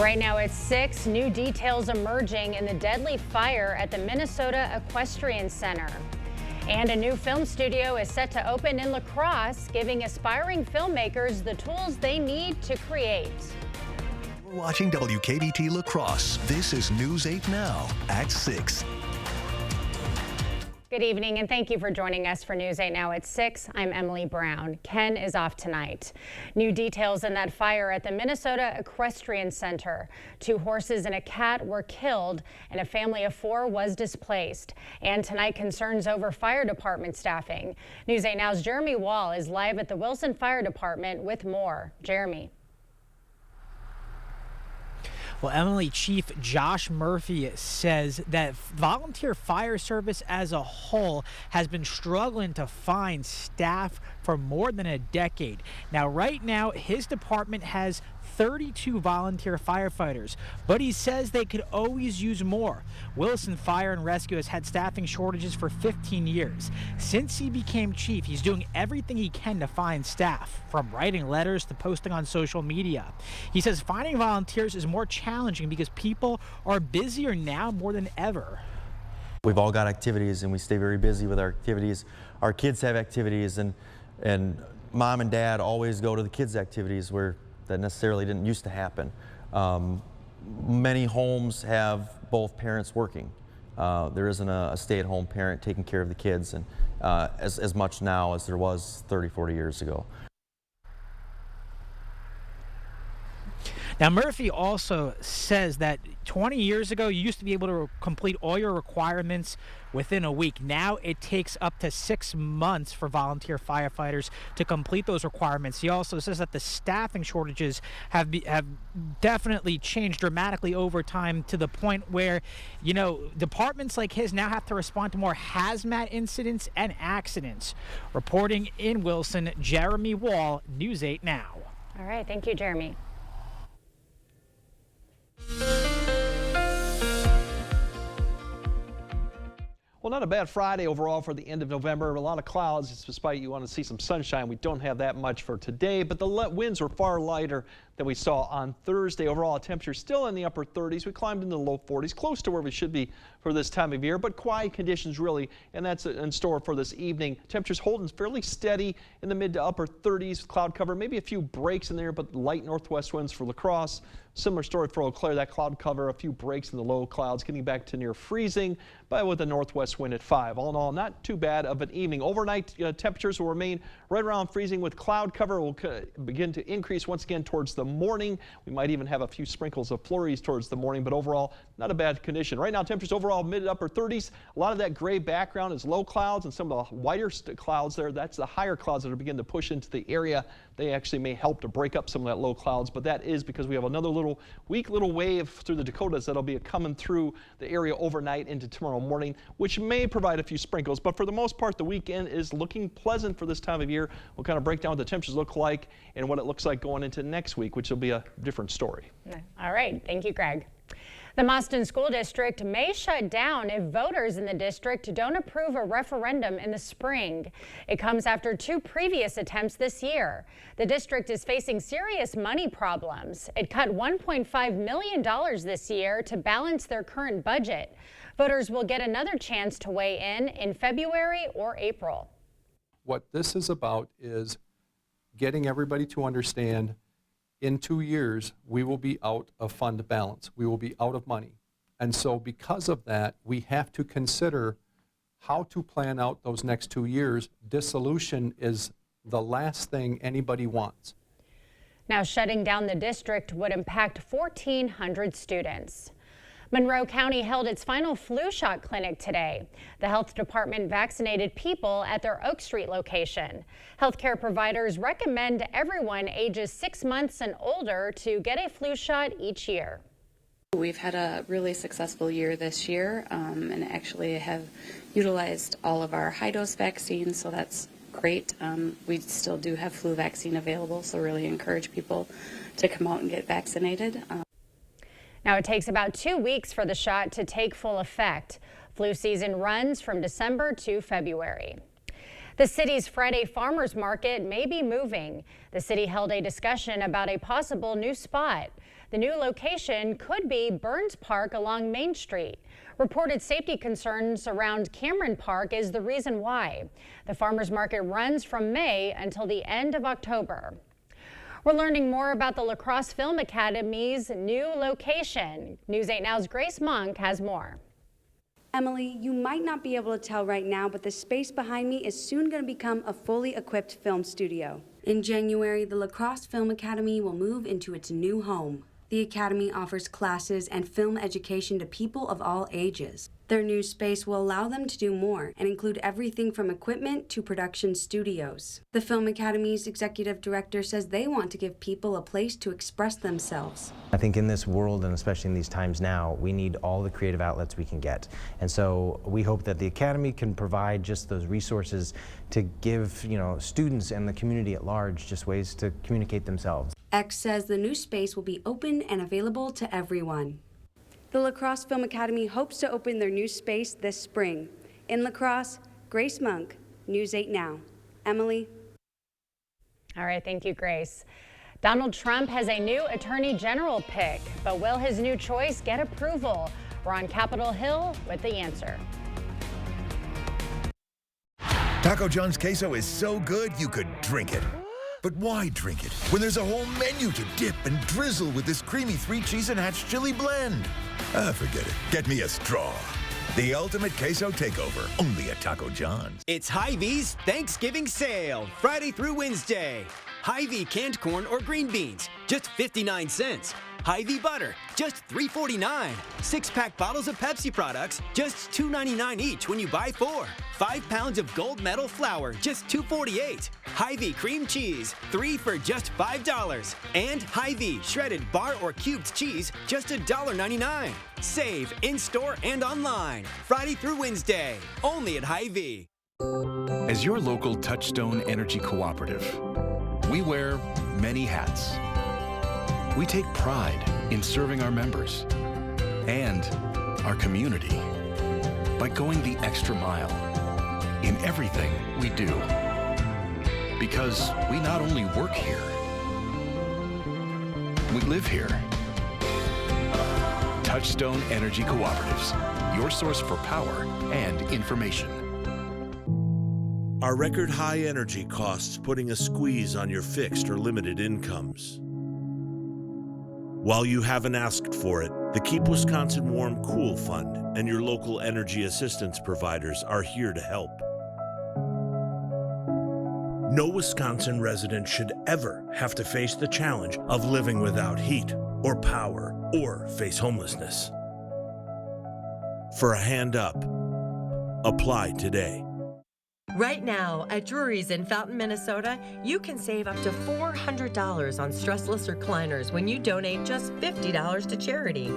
Right now it's 6. New details emerging in the deadly fire at the Minnesota Equestrian Center. And a new film studio is set to open in La Crosse, giving aspiring filmmakers the tools they need to create. You're watching WKBT La Crosse. This is News 8 Now at 6. Good evening, and thank you for joining us for News 8 Now at 6. I'm Emily Brown. Ken is off tonight. New details in that fire at the Minnesota Equestrian Center. 2 horses and a cat were killed, and a family of 4 was displaced. And tonight, concerns over fire department staffing. News 8 Now's Jeremy Wall is live at the Wilson Fire Department with more. Jeremy. Well, Emily, Chief Josh Murphy says that volunteer fire service as a whole has been struggling to find staff for more than a decade. Now, right now, his department has 32 volunteer firefighters, but he says they could always use more. Wilson Fire and Rescue has had staffing shortages for 15 years. Since he became chief, he's doing everything he can to find staff, from writing letters to posting on social media. He says finding volunteers is more challenging because people are busier now more than ever. We've all got activities and we stay very busy with our activities. Our kids have activities, and mom and dad always go to the kids' activities where that necessarily didn't used to happen. Many homes have both parents working. There isn't a stay-at-home parent taking care of the kids, and as much now as there was 30, 40 years ago. Now, Murphy also says that 20 years ago, you used to be able to complete all your requirements within a week. Now it takes up to 6 months for volunteer firefighters to complete those requirements. He also says that the staffing shortages have definitely changed dramatically over time, to the point where, you know, departments like his now have to respond to more hazmat incidents and accidents. Reporting in Wilson, Jeremy Wall, News 8 Now. All right, thank you, Jeremy. Well, not a bad Friday overall for the end of November. A lot of clouds, despite you want to see some sunshine. We don't have that much for today, but the winds were far lighter than we saw on Thursday. Overall, temperature still in the upper 30s. We climbed into the low 40s, close to where we should be for this time of year, but quiet conditions really, and that's in store for this evening. Temperatures holding fairly steady in the mid to upper 30s, cloud cover, maybe a few breaks in there, but light northwest winds for La Crosse. Similar story for Eau Claire, that cloud cover, a few breaks in the low clouds, getting back to near freezing, but with a northwest wind at 5. All in all, not too bad of an evening. Overnight temperatures will remain right around freezing, with cloud cover will begin to increase once again towards the morning. We might even have a few sprinkles of flurries towards the morning, but overall, not a bad condition. Right now, temperatures overall mid to upper 30s. A lot of that gray background is low clouds, and some of the whiter clouds there, that's the higher clouds that are beginning to push into the area. They actually may help to break up some of that low clouds, but that is because we have another weak little wave through the Dakotas that'll be coming through the area overnight into tomorrow morning, which may provide a few sprinkles. But for the most part, the weekend is looking pleasant for this time of year. We'll kind of break down what the temperatures look like and what it looks like going into next week, which will be a different story. All right. Thank you, Greg. The Mauston School District may shut down if voters in the district don't approve a referendum in the spring. It comes after 2 previous attempts this year. The district is facing serious money problems. It cut $1.5 million this year to balance their current budget. Voters will get another chance to weigh in February or April. What this is about is getting everybody to understand in 2 years, we will be out of fund balance. We will be out of money. And so because of that, we have to consider how to plan out those next 2 years. Dissolution is the last thing anybody wants. Now, shutting down the district would impact 1,400 students. Monroe County held its final flu shot clinic today. The health department vaccinated people at their Oak Street location. Healthcare providers recommend everyone ages 6 months and older to get a flu shot each year. We've had a really successful year this year and actually have utilized all of our high-dose vaccines, so that's great. We still do have flu vaccine available, so really encourage people to come out and get vaccinated. Now, it takes about 2 weeks for the shot to take full effect. Flu season runs from December to February. The city's Friday Farmers Market may be moving. The city held a discussion about a possible new spot. The new location could be Burns Park along Main Street. Reported safety concerns around Cameron Park is the reason why. The farmers market runs from May until the end of October. We're learning more about the La Crosse Film Academy's new location. News 8 Now's Grace Monk has more. Emily, you might not be able to tell right now, but the space behind me is soon going to become a fully equipped film studio. In January, the La Crosse Film Academy will move into its new home. The Academy offers classes and film education to people of all ages. Their new space will allow them to do more and include everything from equipment to production studios. The Film Academy's executive director says they want to give people a place to express themselves. I think in this world, and especially in these times now, we need all the creative outlets we can get. And so we hope that the Academy can provide just those resources to give, students and the community at large just ways to communicate themselves. X says the new space will be open and available to everyone. The La Crosse Film Academy hopes to open their new space this spring. In La Crosse, Grace Monk, News 8 Now. Emily? All right, thank you, Grace. Donald Trump has a new attorney general pick, but will his new choice get approval? We're on Capitol Hill with the answer. Taco John's queso is so good you could drink it. But why drink it when there's a whole menu to dip and drizzle with this creamy 3-cheese and hatch chili blend? Forget it. Get me a straw. The ultimate queso takeover, only at Taco John's. It's Hy-Vee's Thanksgiving sale, Friday through Wednesday. Hy-Vee canned corn or green beans, just 59 cents. Hy-Vee butter, just $3.49. 6-pack bottles of Pepsi products, just $2.99 each when you buy 4. 5 pounds of gold medal flour, just $2.48. Hy-Vee cream cheese, 3 for just $5. And Hy-Vee shredded bar or cubed cheese, just $1.99. Save in-store and online, Friday through Wednesday, only at Hy-Vee. As your local Touchstone Energy Cooperative, we wear many hats. We take pride in serving our members and our community by going the extra mile in everything we do. Because we not only work here, we live here. Touchstone Energy Cooperatives, your source for power and information. Are record high energy costs putting a squeeze on your fixed or limited incomes? While you haven't asked for it, the Keep Wisconsin Warm Cool Fund and your local energy assistance providers are here to help. No Wisconsin resident should ever have to face the challenge of living without heat or power or face homelessness. For a hand up, apply today. Right now, at Drury's in Fountain, Minnesota, you can save up to $400 on stressless recliners when you donate just $50 to charity.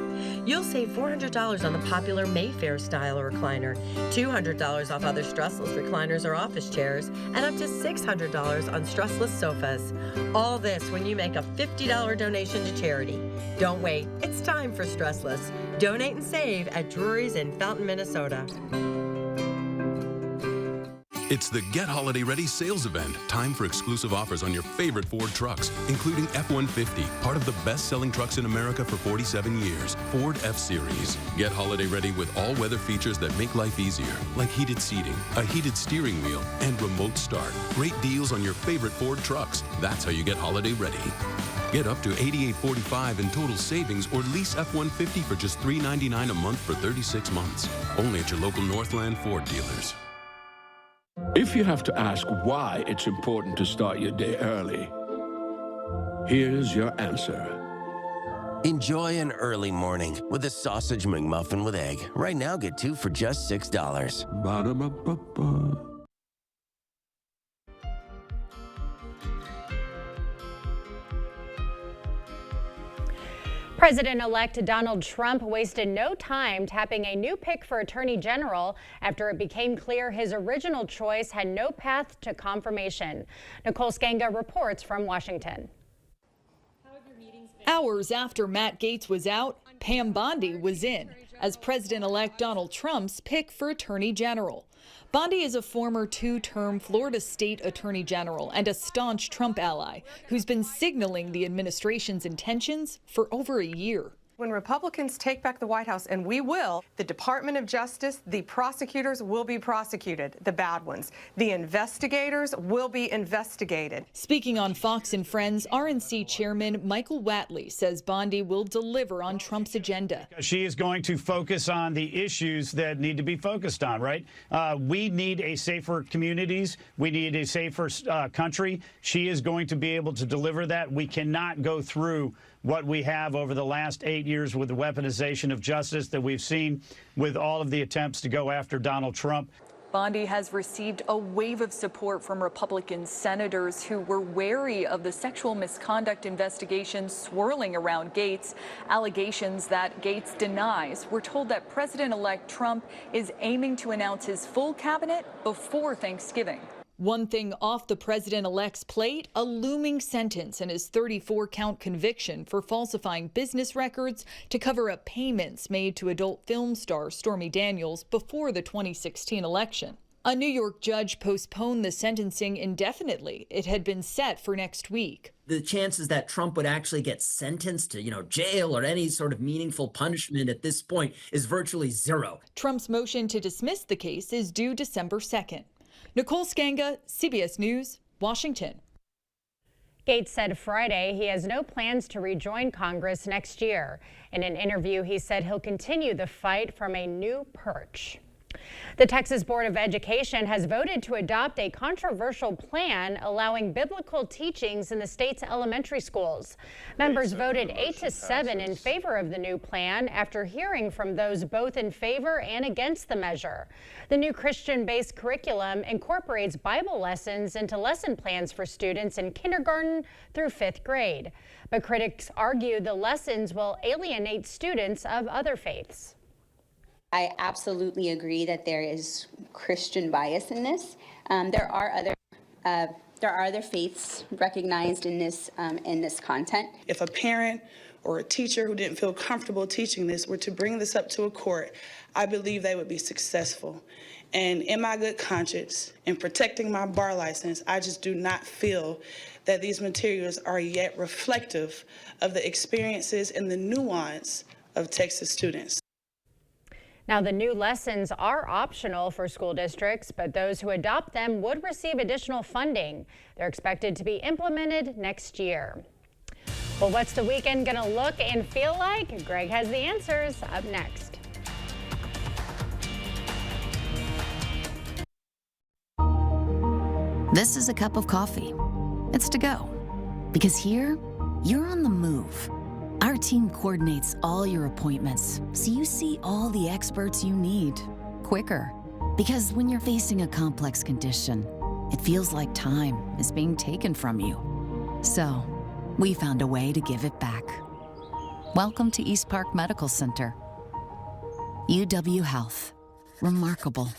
You'll save $400 on the popular Mayfair style recliner, $200 off other stressless recliners or office chairs, and up to $600 on stressless sofas. All this when you make a $50 donation to charity. Don't wait, it's time for stressless. Donate and save at Drury's in Fountain, Minnesota. It's the Get Holiday Ready sales event. Time for exclusive offers on your favorite Ford trucks, including F-150, part of the best-selling trucks in America for 47 years. Ford F-Series. Get holiday ready with all-weather features that make life easier, like heated seating, a heated steering wheel, and remote start. Great deals on your favorite Ford trucks. That's how you get holiday ready. Get up to $88.45 in total savings or lease F-150 for just $399 a month for 36 months. Only at your local Northland Ford dealers. If you have to ask why it's important to start your day early, here's your answer. Enjoy an early morning with a sausage McMuffin with egg. Right now, get 2 for just $6. Ba-da-ba-ba-ba. President-elect Donald Trump wasted no time tapping a new pick for Attorney General after it became clear his original choice had no path to confirmation. Nicole Skanga reports from Washington. Hours after Matt Gaetz was out, Pam Bondi was in. as President-elect Donald Trump's pick for Attorney General. Bondi is a former two-term Florida State Attorney General and a staunch Trump ally who's been signaling the administration's intentions for over a year. When Republicans take back the White House, and we will, the Department of Justice, the prosecutors will be prosecuted, the bad ones. The investigators will be investigated. Speaking on Fox and Friends, RNC Chairman Michael Whatley says Bondi will deliver on Trump's agenda. She is going to focus on the issues that need to be focused on, right? We need a safer communities. We need a safer country. She is going to be able to deliver that. We cannot go through what we have over the last 8 years with the weaponization of justice that we've seen with all of the attempts to go after Donald Trump. Bondi has received a wave of support from Republican senators who were wary of the sexual misconduct investigation swirling around Gates. Allegations that Gates denies. We're told that President-elect Trump is aiming to announce his full cabinet before Thanksgiving. One thing off the president-elect's plate, a looming sentence in his 34-count conviction for falsifying business records to cover up payments made to adult film star Stormy Daniels before the 2016 election. A New York judge postponed the sentencing indefinitely. It had been set for next week. The chances that Trump would actually get sentenced to, jail or any sort of meaningful punishment at this point is virtually zero. Trump's motion to dismiss the case is due December 2nd. Nicole Skanga, CBS News, Washington. Gates said Friday he has no plans to rejoin Congress next year. In an interview, he said he'll continue the fight from a new perch. The Texas Board of Education has voted to adopt a controversial plan allowing biblical teachings in the state's elementary schools. Members voted 8-7 in favor of the new plan after hearing from those both in favor and against the measure. The new Christian-based curriculum incorporates Bible lessons into lesson plans for students in kindergarten through 5th grade. But critics argue the lessons will alienate students of other faiths. I absolutely agree that there is Christian bias in this. There are other faiths recognized in this content. If a parent or a teacher who didn't feel comfortable teaching this were to bring this up to a court, I believe they would be successful. And in my good conscience, in protecting my bar license, I just do not feel that these materials are yet reflective of the experiences and the nuance of Texas students. Now, the new lessons are optional for school districts, but those who adopt them would receive additional funding. They're expected to be implemented next year. Well, what's the weekend going to look and feel like? Greg has the answers up next. This is a cup of coffee. It's to go. Because here, you're on the move. Our team coordinates all your appointments, so you see all the experts you need quicker. Because when you're facing a complex condition, it feels like time is being taken from you. So, we found a way to give it back. Welcome to East Park Medical Center. UW Health. Remarkable.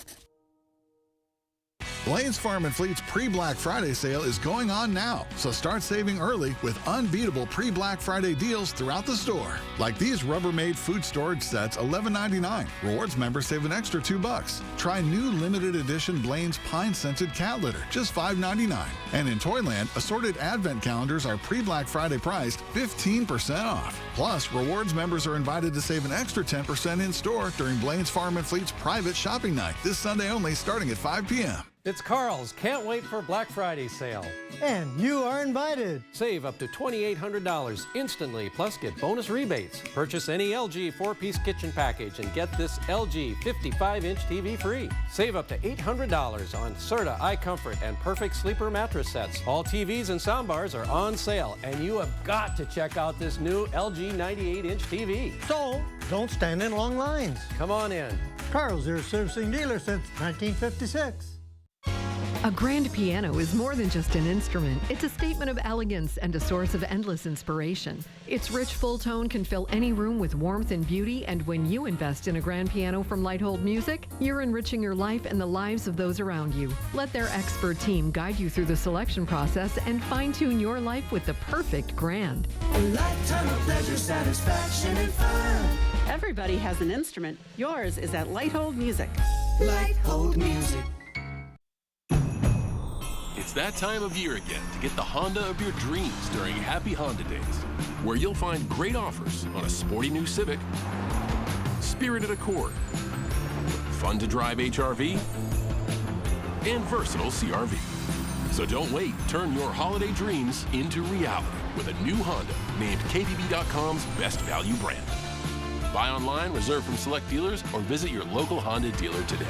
Blaine's Farm and Fleet's pre-Black Friday sale is going on now, so start saving early with unbeatable pre-Black Friday deals throughout the store. Like these Rubbermaid food storage sets, $11.99. Rewards members save an extra $2. Try new limited edition Blaine's Pine-Scented Cat Litter, just $5.99. And in Toyland, assorted advent calendars are pre-Black Friday priced 15% off. Plus, rewards members are invited to save an extra 10% in store during Blaine's Farm and Fleet's private shopping night, this Sunday only, starting at 5 p.m. It's Carl's Can't Wait for Black Friday sale. And you are invited. Save up to $2,800 instantly, plus get bonus rebates. Purchase any LG 4-piece kitchen package and get this LG 55-inch TV free. Save up to $800 on Serta iComfort and Perfect Sleeper mattress sets. All TVs and soundbars are on sale, and you have got to check out this new LG 98-inch TV. So, don't stand in long lines. Come on in. Carl's, your servicing dealer since 1956. A grand piano is more than just an instrument. It's a statement of elegance and a source of endless inspiration. Its rich full tone can fill any room with warmth and beauty, and when you invest in a grand piano from Lighthold Music, you're enriching your life and the lives of those around you. Let their expert team guide you through the selection process and fine-tune your life with the perfect grand. A lifetime of pleasure, satisfaction, and fun. Everybody has an instrument. Yours is at Lighthold Music. Lighthold Music. It's that time of year again to get the Honda of your dreams during Happy Honda Days, where you'll find great offers on a sporty new Civic, spirited Accord, fun to drive HRV, and versatile CRV. So don't wait, turn your holiday dreams into reality with a new Honda named KBB.com's best value brand. Buy online, reserve from select dealers, or visit your local Honda dealer today.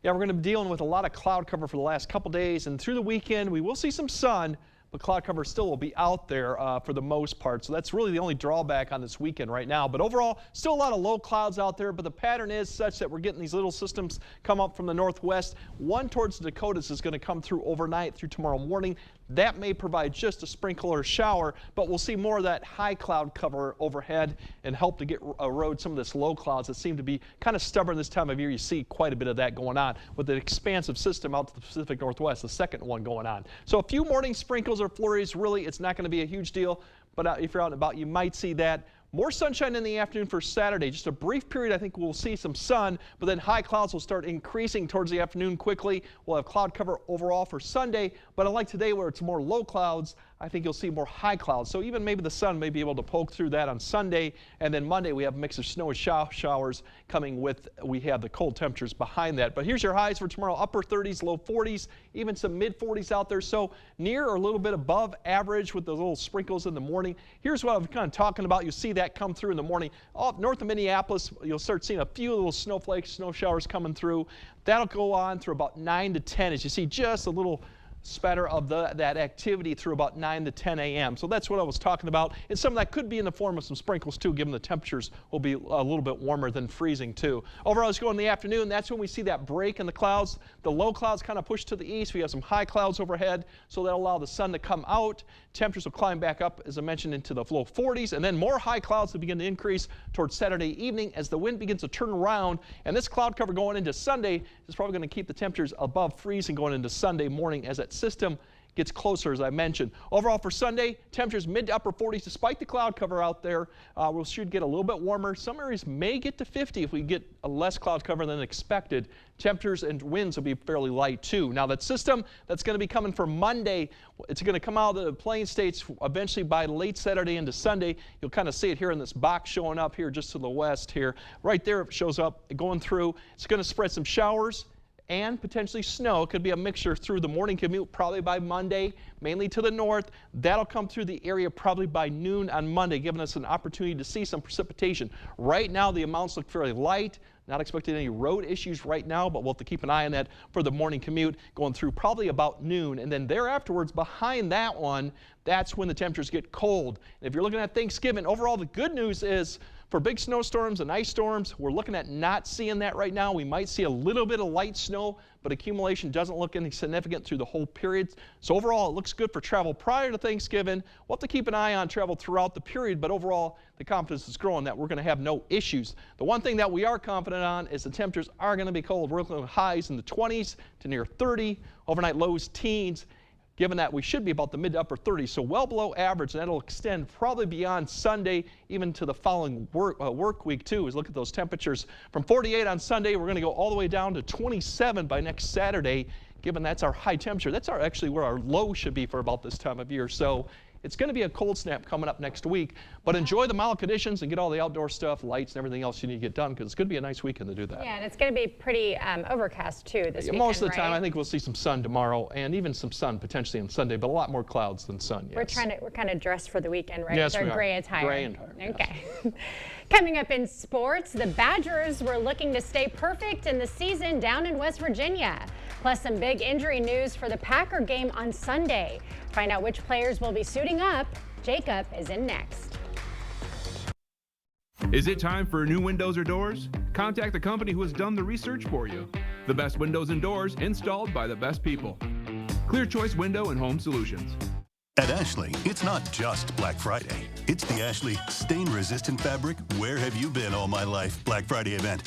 Yeah, we're going to be dealing with a lot of cloud cover for the last couple days, and through the weekend we will see some sun, but cloud cover still will be out there for the most part. So that's really the only drawback on this weekend right now. But overall, still a lot of low clouds out there, but the pattern is such that we're getting these little systems come up from the northwest. One towards the Dakotas is going to come through overnight through tomorrow morning. That may provide just a sprinkle or shower, but we'll see more of that high cloud cover overhead and help to erode some of this low clouds that seem to be kind of stubborn this time of year. You see quite a bit of that going on with the expansive system out to the Pacific Northwest, the second one going on. So a few morning sprinkles or flurries, really it's not going to be a huge deal, but if you're out and about, you might see that. More sunshine in the afternoon for Saturday. Just a brief period, I think we'll see some sun, but then high clouds will start increasing towards the afternoon quickly. We'll have cloud cover overall for Sunday, but unlike today where it's more low clouds, I think you'll see more high clouds. So even maybe the sun may be able to poke through that on Sunday, and then Monday we have a mix of snow and showers coming with, we have the cold temperatures behind that. But here's your highs for tomorrow, upper 30s, low 40s, even some mid 40s out there. So near or a little bit above average with those little sprinkles in the morning. Here's what I'm kind of talking about. You see that come through in the morning. Up north of Minneapolis, you'll start seeing a few little snowflakes, snow showers coming through. That'll go on through about 9 to 10 as you see just a little spatter of that activity through about 9 to 10 a.m. So that's what I was talking about. And some of that could be in the form of some sprinkles too, given the temperatures will be a little bit warmer than freezing too. Overall, as we go in the afternoon, that's when we see that break in the clouds. The low clouds kind of push to the east. We have some high clouds overhead, so that'll allow the sun to come out. Temperatures will climb back up, as I mentioned, into the low 40s, and then more high clouds will begin to increase towards Saturday evening as the wind begins to turn around. And this cloud cover going into Sunday is probably going to keep the temperatures above freezing going into Sunday morning as that system gets closer, as I mentioned. Overall for Sunday, temperatures mid to upper 40s despite the cloud cover out there. We should get a little bit warmer. Some areas may get to 50 if we get a less cloud cover than expected. Temperatures and winds will be fairly light too. Now that system that's going to be coming for Monday, it's going to come out of the Plain States eventually by late Saturday into Sunday. You'll kind of see it here in this box showing up here just to the west here. Right there it shows up going through. It's going to spread some showers and potentially snow. It could be a mixture through the morning commute probably by Monday, mainly to the north. That'll come through the area probably by noon on Monday, giving us an opportunity to see some precipitation. Right now the amounts look fairly light. Not expecting any road issues right now, but we'll have to keep an eye on that for the morning commute going through probably about noon. And then thereafterwards, behind that one, that's when the temperatures get cold. And if you're looking at Thanksgiving, overall the good news is for big snowstorms and ice storms, we're looking at not seeing that right now. We might see a little bit of light snow, but accumulation doesn't look any significant through the whole period. So overall, it looks good for travel prior to Thanksgiving. We'll have to keep an eye on travel throughout the period, but overall, the confidence is growing that we're going to have no issues. The one thing that we are confident on is the temperatures are going to be cold. We're looking at highs in the 20s to near 30, overnight lows teens. Given that we should be about the mid to upper 30s, so well below average, and that'll extend probably beyond Sunday, even to the following work week too. As look at those temperatures from 48 on Sunday, we're going to go all the way down to 27 by next Saturday. Given that's our high temperature, that's actually where our low should be for about this time of year. So it's going to be a cold snap coming up next week, but enjoy the mild conditions and get all the outdoor stuff, lights, and everything else you need to get done because it's going to be a nice weekend to do that. Yeah, and it's going to be pretty overcast too this weekend, most of the time, right? I think we'll see some sun tomorrow and even some sun potentially on Sunday, but a lot more clouds than sun. Yes. We're kind of dressed for the weekend, right? Yes, With we our are. gray attire. Gray attire. Okay. Yes. Coming up in sports, the Badgers were looking to stay perfect in the season down in West Virginia. Plus some big injury news for the Packer game on Sunday. Find out which players will be suiting up. Jacob is in next. Is it time for new windows or doors? Contact the company who has done the research for you. The best windows and doors installed by the best people. Clear Choice Window and Home Solutions. At Ashley, it's not just Black Friday. It's the Ashley stain-resistant fabric Where Have You Been All My Life Black Friday event.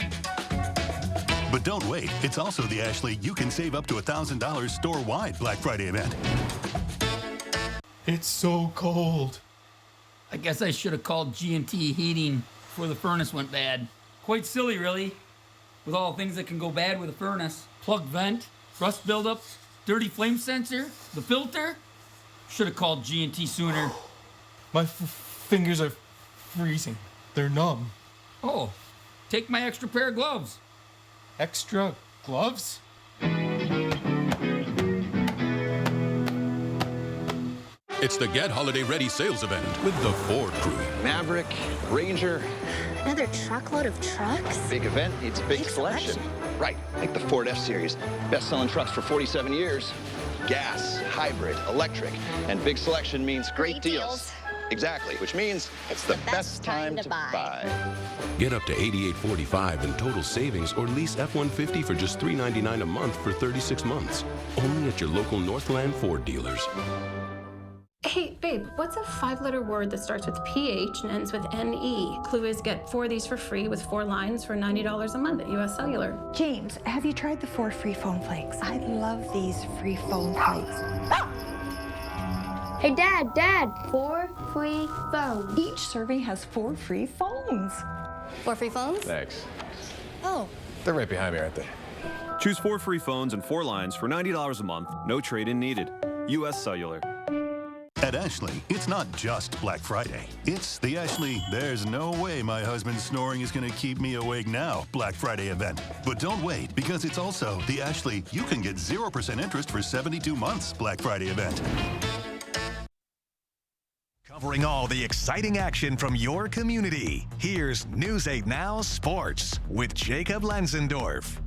But don't wait. It's also the Ashley You Can Save Up to $1,000 store-wide Black Friday event. It's so cold. I guess I should have called G&T Heating before the furnace went bad. Quite silly, really, with all the things that can go bad with a furnace. Plug vent, rust buildup, dirty flame sensor, the filter. Should have called G&T sooner. My fingers are freezing. They're numb. Oh, take my extra pair of gloves. Extra gloves? It's the Get Holiday Ready sales event with the Ford crew. Maverick, Ranger. Another truckload of trucks? Big event needs a big selection. Right, like the Ford F-Series. Best-selling trucks for 47 years. Gas, hybrid, electric, and big selection means great deals. Exactly, which means it's the best time to buy. Get up to $88.45 in total savings or lease F-150 for just $399 a month for 36 months. Only at your local Northland Ford dealers. Hey, babe, what's a 5-letter word that starts with PH and ends with NE? Clue is get 4 of these for free with 4 lines for $90 a month at US Cellular. James, have you tried the 4 free phone flakes? I love these free phone flakes. Hey, Dad, 4 free phones. Each serving has 4 free phones. 4 free phones? Thanks. Oh. They're right behind me, aren't they? Choose 4 free phones and 4 lines for $90 a month. No trade-in needed. US Cellular. At Ashley, it's not just Black Friday. It's the Ashley, there's no way my husband's snoring is going to keep me awake now Black Friday event. But don't wait, because it's also the Ashley, you can get 0% interest for 72 months Black Friday event. Covering all the exciting action from your community, here's News 8 Now Sports with Jacob Lenzendorf.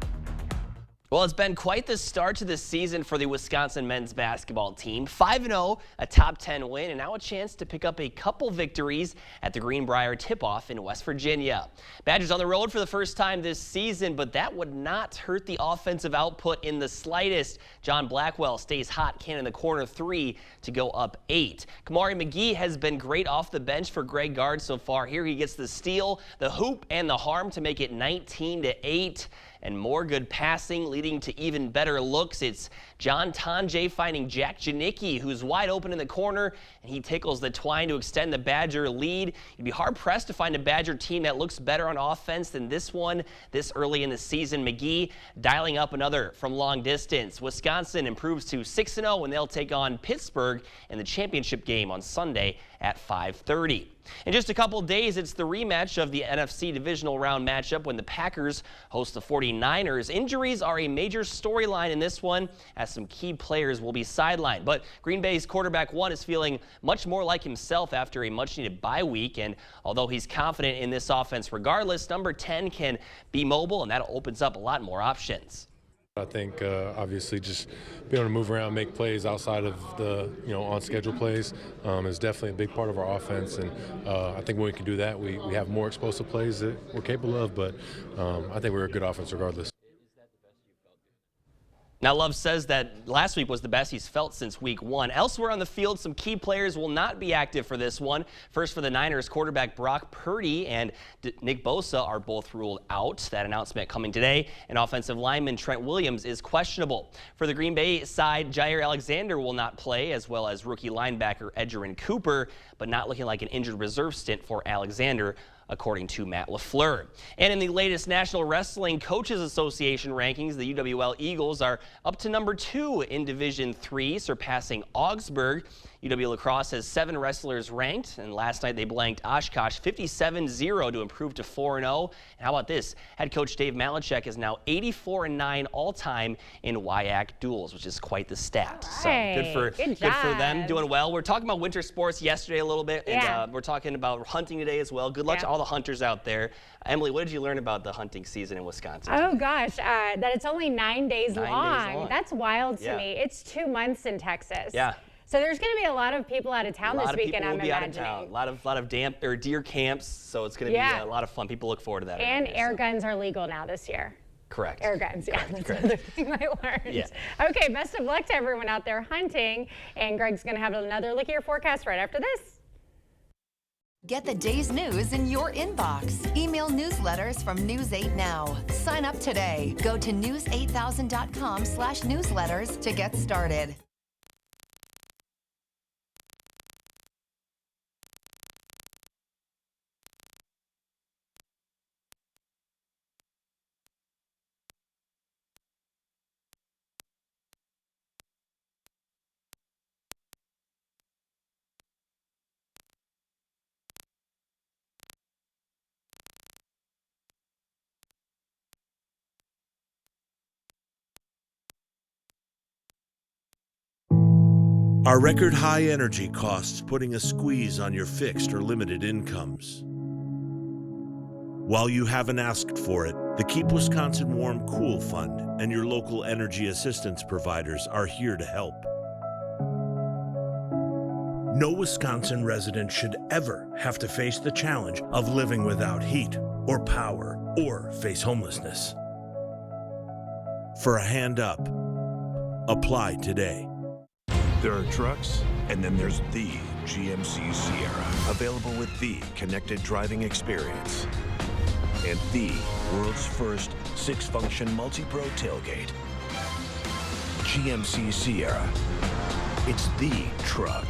Well, it's been quite the start to the season for the Wisconsin men's basketball team. 5-0, a top 10 win, and now a chance to pick up a couple victories at the Greenbrier tip-off in West Virginia. Badgers on the road for the first time this season, but that would not hurt the offensive output in the slightest. John Blackwell stays hot, cannon the corner 3 to go up 8. Kamari McGee has been great off the bench for Greg Gard so far. Here he gets the steal, the hoop, and the harm to make it 19-8. And more good passing leading to even better looks. It's John Tonje finding Jack Janicki, who's wide open in the corner, and he tickles the twine to extend the Badger lead. You'd be hard-pressed to find a Badger team that looks better on offense than this one this early in the season. McGee dialing up another from long distance. Wisconsin improves to 6-0 when they'll take on Pittsburgh in the championship game on Sunday at 5:30. In just a couple days, it's the rematch of the NFC divisional round matchup when the Packers host the 49ers. Injuries are a major storyline in this one, as some key players will be sidelined. But Green Bay's quarterback one is feeling much more like himself after a much-needed bye week. And although he's confident in this offense regardless, number 10 can be mobile, and that opens up a lot more options. I think obviously just being able to move around, make plays outside of the on-schedule plays is definitely a big part of our offense, and I think when we can do that, we have more explosive plays that we're capable of. But I think we're a good offense regardless. Now, Love says that last week was the best he's felt since week 1. Elsewhere on the field, some key players will not be active for this one. First for the Niners, quarterback Brock Purdy and Nick Bosa are both ruled out. That announcement coming today. And offensive lineman Trent Williams is questionable. For the Green Bay side, Jair Alexander will not play, as well as rookie linebacker Edgerrin Cooper, but not looking like an injured reserve stint for Alexander, according to Matt LaFleur. And in the latest National Wrestling Coaches Association rankings, the UWL Eagles are up to number 2 in Division III, surpassing Augsburg. UW La Crosse has 7 wrestlers ranked, and last night they blanked Oshkosh 57-0 to improve to 4-0. And how about this? Head coach Dave Malachek is now 84-9 all-time in WIAC duels, which is quite the stat. So good for them, doing well. We're talking about winter sports yesterday a little bit, and we're talking about hunting today as well. Good luck to all the hunters out there. Emily, what did you learn about the hunting season in Wisconsin? Oh gosh, that it's only 9 days long. That's wild to me. It's 2 months in Texas. Yeah. So there's going to be a lot of people out of town this weekend, I'm imagining. Out of town. A lot of deer camps, so it's going to be a lot of fun. People look forward to that. And air guns are legal now this year. Correct. Air guns, yeah. That's another thing I learned. Yeah. Okay, best of luck to everyone out there hunting. And Greg's going to have another look at your forecast right after this. Get the day's news in your inbox. Email newsletters from News 8 Now. Sign up today. Go to news8000.com/newsletters to get started. Are record high energy costs putting a squeeze on your fixed or limited incomes? While you haven't asked for it, the Keep Wisconsin Warm Cool Fund and your local energy assistance providers are here to help. No Wisconsin resident should ever have to face the challenge of living without heat or power or face homelessness. For a hand up, apply today. There are trucks, and then there's the GMC Sierra, available with the connected driving experience and the world's first 6-function multi-pro tailgate. GMC Sierra. It's the truck.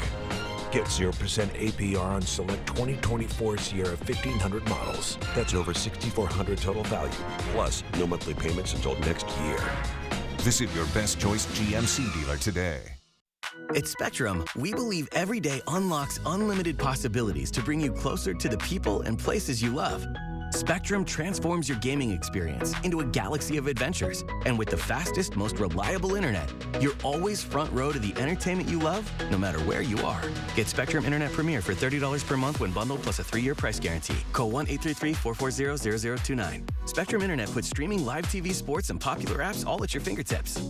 Get 0% APR on select 2024 Sierra 1500 models. That's over $6,400 total value, plus no monthly payments until next year. Visit your best choice GMC dealer today. At Spectrum, we believe every day unlocks unlimited possibilities to bring you closer to the people and places you love. Spectrum transforms your gaming experience into a galaxy of adventures. And with the fastest, most reliable internet, you're always front row to the entertainment you love, no matter where you are. Get Spectrum Internet Premier for $30 per month when bundled plus a 3-year price guarantee. Call 1-833-440-0029. Spectrum Internet puts streaming live TV, sports, and popular apps all at your fingertips.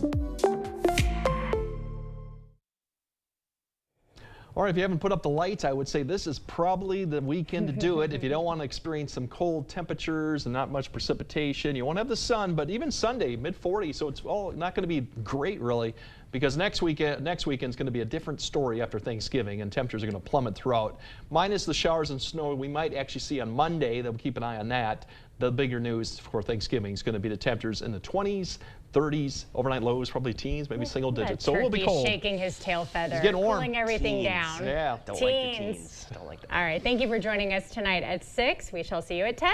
Or if you haven't put up the lights, I would say this is probably the weekend to do it. If you don't want to experience some cold temperatures and not much precipitation, you won't have the sun, but even Sunday, mid-40s, so it's all not going to be great really, because next weekend is going to be a different story after Thanksgiving, and temperatures are going to plummet throughout. Minus the showers and snow we might actually see on Monday. They'll keep an eye on that. The bigger news for Thanksgiving is going to be the temperatures in the 20s, 30s, overnight lows, probably teens, maybe single digits. So it will be cold. Shaking his tail feather. He's getting warm. Cooling everything down. Yeah. Don't like the teens. Don't like that. All right. Thank you for joining us tonight at 6. We shall see you at 10.